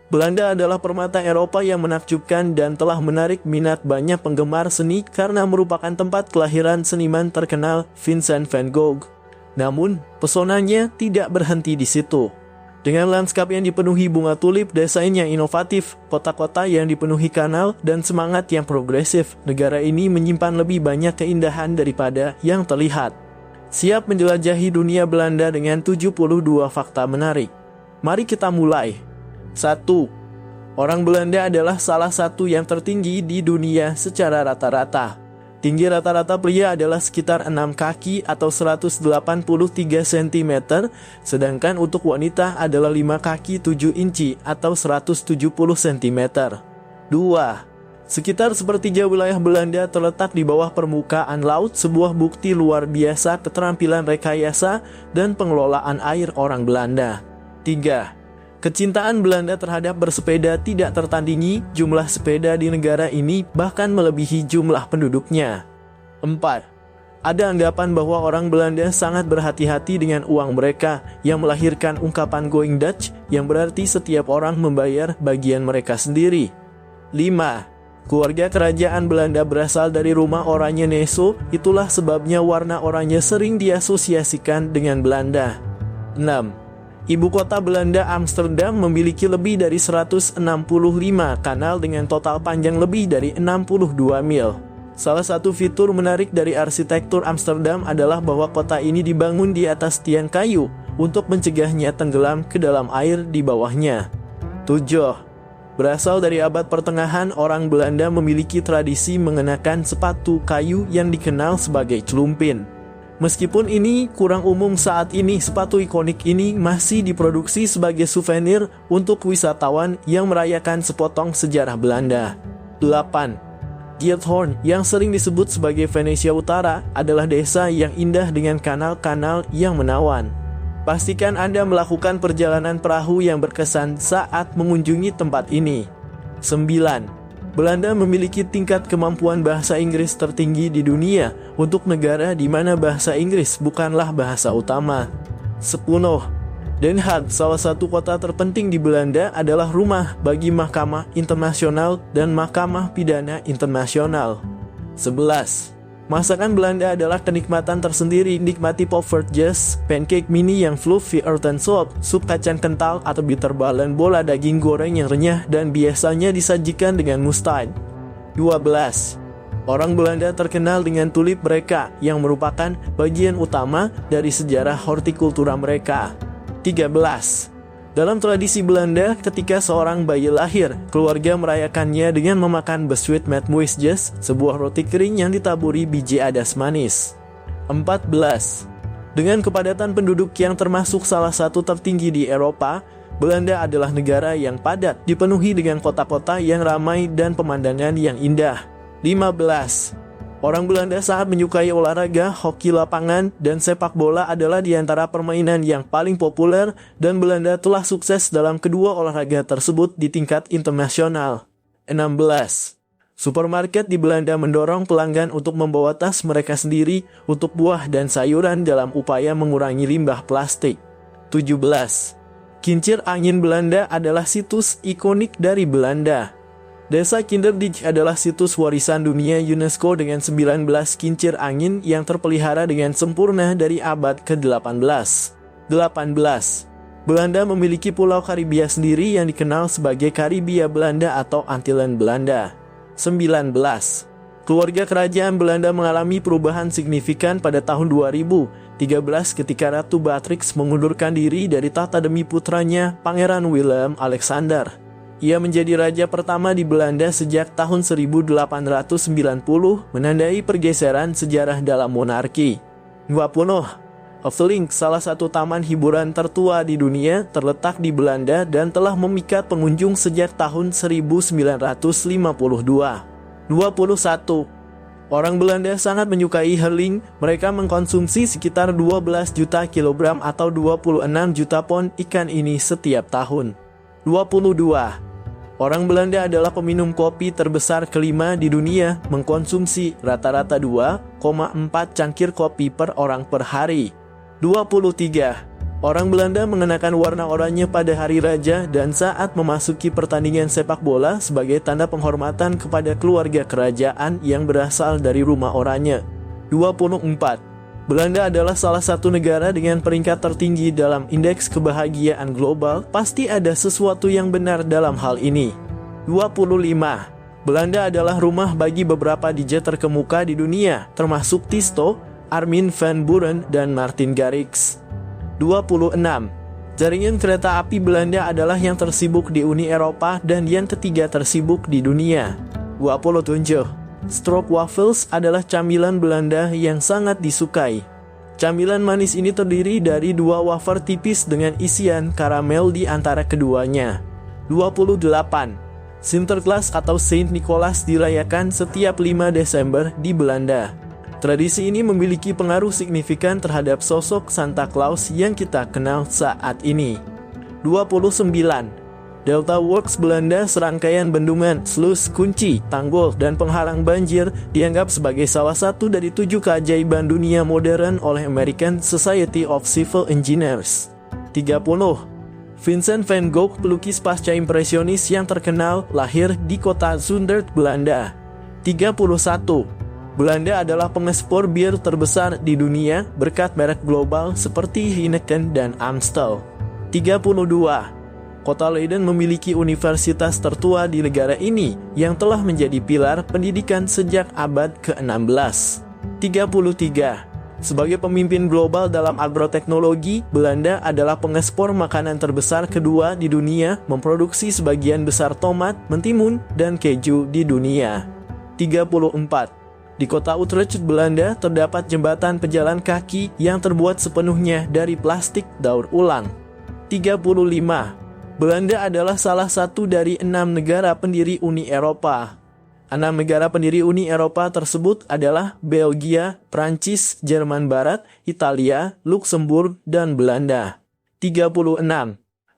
Belanda adalah permata Eropa yang menakjubkan dan telah menarik minat banyak penggemar seni karena merupakan tempat kelahiran seniman terkenal Vincent van Gogh. Namun, pesonanya tidak berhenti di situ. Dengan lanskap yang dipenuhi bunga tulip, desain yang inovatif, kota-kota yang dipenuhi kanal, dan semangat yang progresif, negara ini menyimpan lebih banyak keindahan daripada yang terlihat. Siap menjelajahi dunia Belanda dengan 72 fakta menarik. Mari kita mulai. 1. Orang Belanda adalah salah satu yang tertinggi di dunia secara rata-rata. Tinggi rata-rata pria adalah sekitar 6 kaki atau 183 cm, sedangkan untuk wanita adalah 5 kaki 7 inci atau 170 cm. 2. Sekitar sepertiga wilayah Belanda terletak di bawah permukaan laut, sebuah bukti luar biasa keterampilan rekayasa dan pengelolaan air orang Belanda. 3. Kecintaan Belanda terhadap bersepeda tidak tertandingi, jumlah sepeda di negara ini bahkan melebihi jumlah penduduknya. 4. Ada anggapan bahwa orang Belanda sangat berhati-hati dengan uang mereka, yang melahirkan ungkapan going Dutch, yang berarti setiap orang membayar bagian mereka sendiri. 5. Keluarga kerajaan Belanda berasal dari rumah Oranje Nassau, itulah sebabnya warna oranye sering diasosiasikan dengan Belanda. 6. Ibu kota Belanda Amsterdam memiliki lebih dari 165 kanal dengan total panjang lebih dari 62 mil. Salah satu fitur menarik dari arsitektur Amsterdam adalah bahwa kota ini dibangun di atas tiang kayu untuk mencegahnya tenggelam ke dalam air di bawahnya. 7. Berasal dari abad pertengahan, orang Belanda memiliki tradisi mengenakan sepatu kayu yang dikenal sebagai celumpin. Meskipun ini kurang umum saat ini, sepatu ikonik ini masih diproduksi sebagai souvenir untuk wisatawan yang merayakan sepotong sejarah Belanda. 8. Giethoorn, yang sering disebut sebagai Venesia Utara, adalah desa yang indah dengan kanal-kanal yang menawan. Pastikan Anda melakukan perjalanan perahu yang berkesan saat mengunjungi tempat ini. 9. Belanda memiliki tingkat kemampuan bahasa Inggris tertinggi di dunia untuk negara di mana bahasa Inggris bukanlah bahasa utama. 10. Den Haag, salah satu kota terpenting di Belanda, adalah rumah bagi Mahkamah Internasional dan Mahkamah Pidana Internasional. 11. Masakan Belanda adalah kenikmatan tersendiri. Nikmati Poffertjes, pancake mini yang fluffy earthen soup, sup kacang kental atau bitterballen, bola daging goreng yang renyah dan biasanya disajikan dengan mustard. 12. Orang Belanda terkenal dengan tulip mereka yang merupakan bagian utama dari sejarah hortikultura mereka. 13. Dalam tradisi Belanda, ketika seorang bayi lahir, keluarga merayakannya dengan memakan beschuit met muisjes, sebuah roti kering yang ditaburi biji adas manis. 14. Dengan kepadatan penduduk yang termasuk salah satu tertinggi di Eropa, Belanda adalah negara yang padat, dipenuhi dengan kota-kota yang ramai dan pemandangan yang indah. 15. Orang Belanda sangat menyukai olahraga, hoki lapangan, dan sepak bola adalah di antara permainan yang paling populer, dan Belanda telah sukses dalam kedua olahraga tersebut di tingkat internasional. 16. Supermarket di Belanda mendorong pelanggan untuk membawa tas mereka sendiri untuk buah dan sayuran dalam upaya mengurangi limbah plastik. 17. Kincir angin Belanda adalah situs ikonik dari Belanda. Desa Kinderdijk adalah situs warisan dunia UNESCO dengan 19 kincir angin yang terpelihara dengan sempurna dari abad ke-18. 18. Belanda memiliki pulau Karibia sendiri yang dikenal sebagai Karibia Belanda atau Antillen Belanda. 19. Keluarga kerajaan Belanda mengalami perubahan signifikan pada tahun 2013 ketika Ratu Beatrix mengundurkan diri dari tahta demi putranya, Pangeran Willem Alexander. Ia menjadi raja pertama di Belanda sejak tahun 1890, menandai pergeseran sejarah dalam monarki. 20. Efteling, salah satu taman hiburan tertua di dunia, terletak di Belanda dan telah memikat pengunjung sejak tahun 1952. 21. Orang Belanda sangat menyukai herling, mereka mengkonsumsi sekitar 12 juta kilogram atau 26 juta pon ikan ini setiap tahun. 22. Orang Belanda adalah peminum kopi terbesar kelima di dunia, mengkonsumsi rata-rata 2,4 cangkir kopi per orang per hari. 23. Orang Belanda mengenakan warna oranye pada hari raja dan saat memasuki pertandingan sepak bola sebagai tanda penghormatan kepada keluarga kerajaan yang berasal dari rumah oranye. 24. Belanda adalah salah satu negara dengan peringkat tertinggi dalam indeks kebahagiaan global. Pasti ada sesuatu yang benar dalam hal ini. 25. Belanda adalah rumah bagi beberapa DJ terkemuka di dunia, termasuk Tisto, Armin van Buuren, dan Martin Garrix. 26. Jaringan kereta api Belanda adalah yang tersibuk di Uni Eropa dan yang ketiga tersibuk di dunia. 27. Stroopwafels adalah camilan Belanda yang sangat disukai. Camilan manis ini terdiri dari 2 wafer tipis dengan isian karamel di antara keduanya. 28. Sinterklaas atau Saint Nicholas dirayakan setiap 5 Desember di Belanda. Tradisi ini memiliki pengaruh signifikan terhadap sosok Santa Claus yang kita kenal saat ini. 29. Delta Works Belanda, serangkaian bendungan, sluis, kunci, tanggul, dan penghalang banjir dianggap sebagai salah satu dari 7 keajaiban dunia modern oleh American Society of Civil Engineers. 30. Vincent van Gogh, pelukis pasca impresionis yang terkenal, lahir di kota Zundert, Belanda. 31. Belanda adalah pengekspor bir terbesar di dunia berkat merek global seperti Heineken dan Amstel. 32. Kota Leiden memiliki universitas tertua di negara ini yang telah menjadi pilar pendidikan sejak abad ke-16. 33. Sebagai pemimpin global dalam agroteknologi, Belanda adalah pengekspor makanan terbesar kedua di dunia, memproduksi sebagian besar tomat, mentimun, dan keju di dunia. 34. Di kota Utrecht, Belanda, terdapat jembatan pejalan kaki yang terbuat sepenuhnya dari plastik daur ulang. 35. Belanda adalah salah satu dari 6 negara pendiri Uni Eropa. 6 negara pendiri Uni Eropa tersebut adalah Belgia, Prancis, Jerman Barat, Italia, Luksemburg, dan Belanda. 36.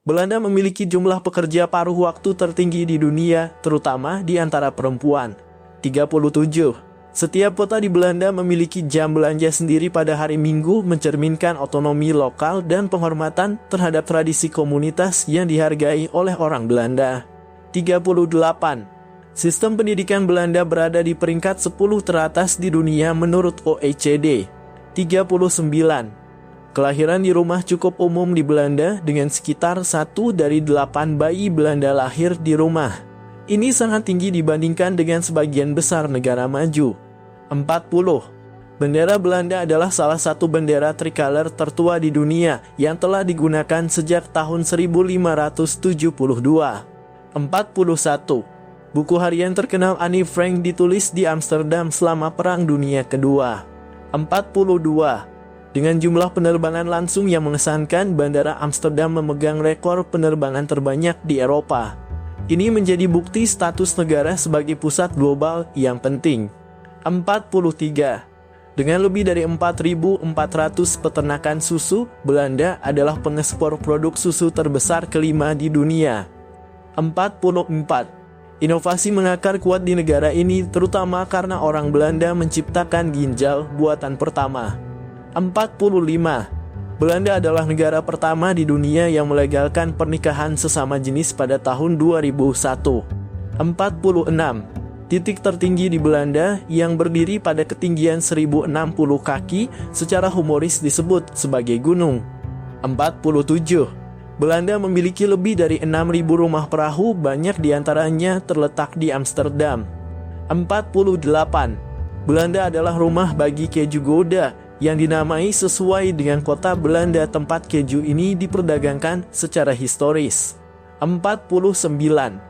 Belanda memiliki jumlah pekerja paruh waktu tertinggi di dunia, terutama di antara perempuan. 37. Setiap kota di Belanda memiliki jam belanja sendiri pada hari Minggu, mencerminkan otonomi lokal dan penghormatan terhadap tradisi komunitas yang dihargai oleh orang Belanda. 38. Sistem pendidikan Belanda berada di peringkat 10 teratas di dunia menurut OECD. 39. Kelahiran di rumah cukup umum di Belanda dengan sekitar 1 dari 8 bayi Belanda lahir di rumah. Ini sangat tinggi dibandingkan dengan sebagian besar negara maju. 40. Bendera Belanda adalah salah satu bendera tricolor tertua di dunia yang telah digunakan sejak tahun 1572. 41. Buku harian terkenal Anne Frank ditulis di Amsterdam selama Perang Dunia Kedua. 42. Dengan jumlah penerbangan langsung yang mengesankan, Bandara Amsterdam memegang rekor penerbangan terbanyak di Eropa. Ini menjadi bukti status negara sebagai pusat global yang penting. 43. Dengan lebih dari 4.400 peternakan susu, Belanda adalah pengekspor produk susu terbesar kelima di dunia. 44. Inovasi mengakar kuat di negara ini, terutama karena orang Belanda menciptakan ginjal buatan pertama. 45. Belanda adalah negara pertama di dunia yang melegalkan pernikahan sesama jenis pada tahun 2001. 46. Titik tertinggi di Belanda yang berdiri pada ketinggian 1060 kaki secara humoris disebut sebagai gunung. 47. Belanda memiliki lebih dari 6.000 rumah perahu, banyak diantaranya terletak di Amsterdam. 48. Belanda adalah rumah bagi keju Gouda yang dinamai sesuai dengan kota Belanda tempat keju ini diperdagangkan secara historis. 49.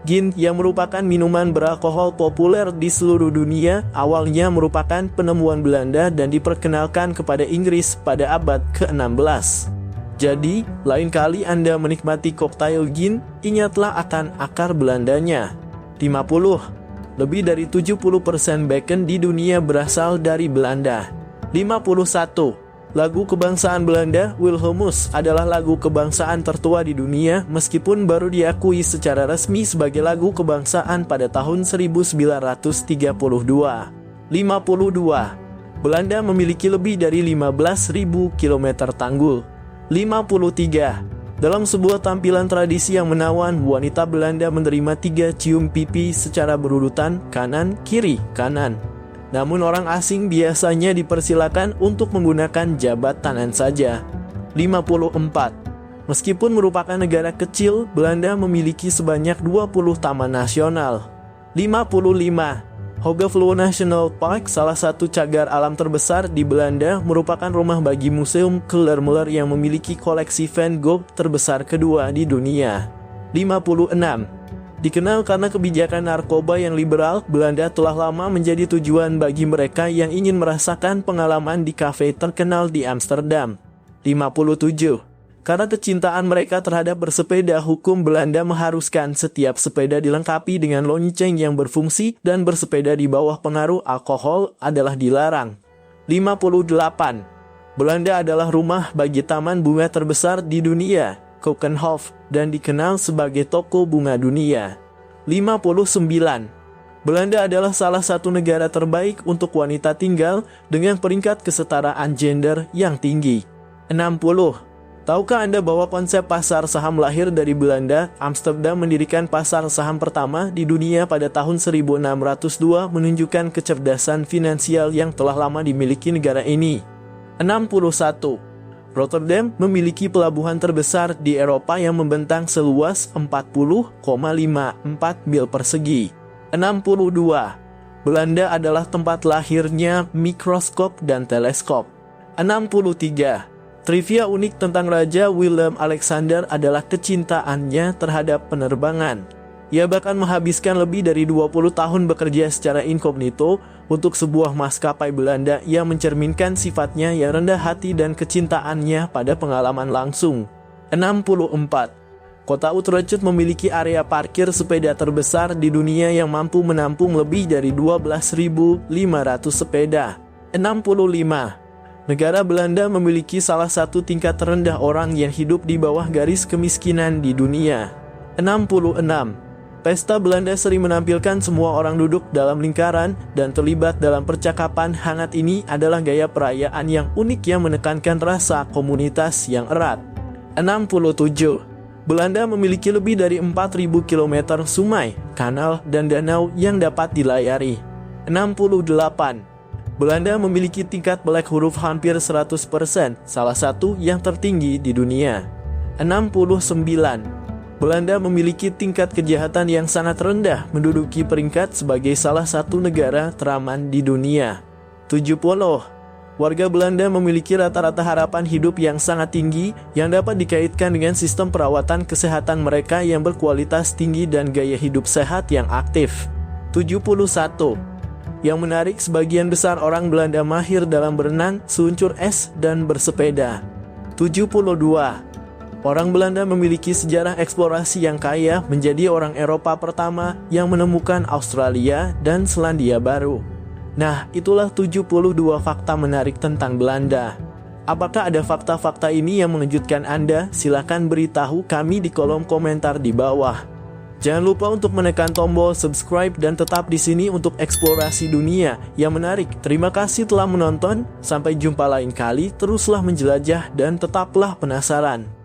Gin, yang merupakan minuman beralkohol populer di seluruh dunia, awalnya merupakan penemuan Belanda dan diperkenalkan kepada Inggris pada abad ke-16. Jadi, lain kali Anda menikmati koktail gin, ingatlah akan akar Belandanya. 50. Lebih dari 70% bacon di dunia berasal dari Belanda. 51. Lagu kebangsaan Belanda, Wilhelmus, adalah lagu kebangsaan tertua di dunia meskipun baru diakui secara resmi sebagai lagu kebangsaan pada tahun 1932. 52. Belanda memiliki lebih dari 15.000 km tanggul. 53. Dalam sebuah tampilan tradisi yang menawan, wanita Belanda menerima 3 cium pipi secara berurutan kanan, kiri, kanan. Namun orang asing biasanya dipersilakan untuk menggunakan jabat tangan saja. 54. Meskipun merupakan negara kecil, Belanda memiliki sebanyak 20 taman nasional. 55. Hoogevliet National Park, salah satu cagar alam terbesar di Belanda, merupakan rumah bagi Museum Kellermuller yang memiliki koleksi Van Gogh terbesar kedua di dunia. 56. Dikenal karena kebijakan narkoba yang liberal, Belanda telah lama menjadi tujuan bagi mereka yang ingin merasakan pengalaman di kafe terkenal di Amsterdam. 57. Karena kecintaan mereka terhadap bersepeda, hukum Belanda mengharuskan setiap sepeda dilengkapi dengan lonceng yang berfungsi dan bersepeda di bawah pengaruh alkohol adalah dilarang. 58. Belanda adalah rumah bagi taman bunga terbesar di dunia, Keukenhof, dan dikenal sebagai toko bunga dunia. 59. Belanda adalah salah satu negara terbaik untuk wanita tinggal dengan peringkat kesetaraan gender yang tinggi. 60. Tahukah Anda bahwa konsep pasar saham lahir dari Belanda? Amsterdam mendirikan pasar saham pertama di dunia pada tahun 1602, menunjukkan kecerdasan finansial yang telah lama dimiliki negara ini. 61. Rotterdam memiliki pelabuhan terbesar di Eropa yang membentang seluas 40,54 mil persegi. 62. Belanda adalah tempat lahirnya mikroskop dan teleskop. 63. Trivia unik tentang Raja Willem Alexander adalah kecintaannya terhadap penerbangan. Ia bahkan menghabiskan lebih dari 20 tahun bekerja secara inkognito untuk sebuah maskapai Belanda yang mencerminkan sifatnya yang rendah hati dan kecintaannya pada pengalaman langsung. 64. Kota Utrecht memiliki area parkir sepeda terbesar di dunia yang mampu menampung lebih dari 12.500 sepeda. 65. Negara Belanda memiliki salah satu tingkat terendah orang yang hidup di bawah garis kemiskinan di dunia. 66. Pesta Belanda sering menampilkan semua orang duduk dalam lingkaran dan terlibat dalam percakapan hangat. Ini adalah gaya perayaan yang unik yang menekankan rasa komunitas yang erat. 67. Belanda memiliki lebih dari 4.000 km sungai, kanal, dan danau yang dapat dilayari. 68. Belanda memiliki tingkat melek huruf hampir 100%, salah satu yang tertinggi di dunia. 69. Belanda memiliki tingkat kejahatan yang sangat rendah, menduduki peringkat sebagai salah satu negara teraman di dunia. 70. Warga Belanda memiliki rata-rata harapan hidup yang sangat tinggi, yang dapat dikaitkan dengan sistem perawatan kesehatan mereka yang berkualitas tinggi dan gaya hidup sehat yang aktif. 71. Yang menarik, sebagian besar orang Belanda mahir dalam berenang, seluncur es, dan bersepeda. 72. Orang Belanda memiliki sejarah eksplorasi yang kaya, menjadi orang Eropa pertama yang menemukan Australia dan Selandia Baru. Nah, itulah 72 fakta menarik tentang Belanda. Apakah ada fakta-fakta ini yang mengejutkan Anda? Silakan beritahu kami di kolom komentar di bawah. Jangan lupa untuk menekan tombol subscribe dan tetap di sini untuk eksplorasi dunia yang menarik. Terima kasih telah menonton. Sampai jumpa lain kali. Teruslah menjelajah dan tetaplah penasaran.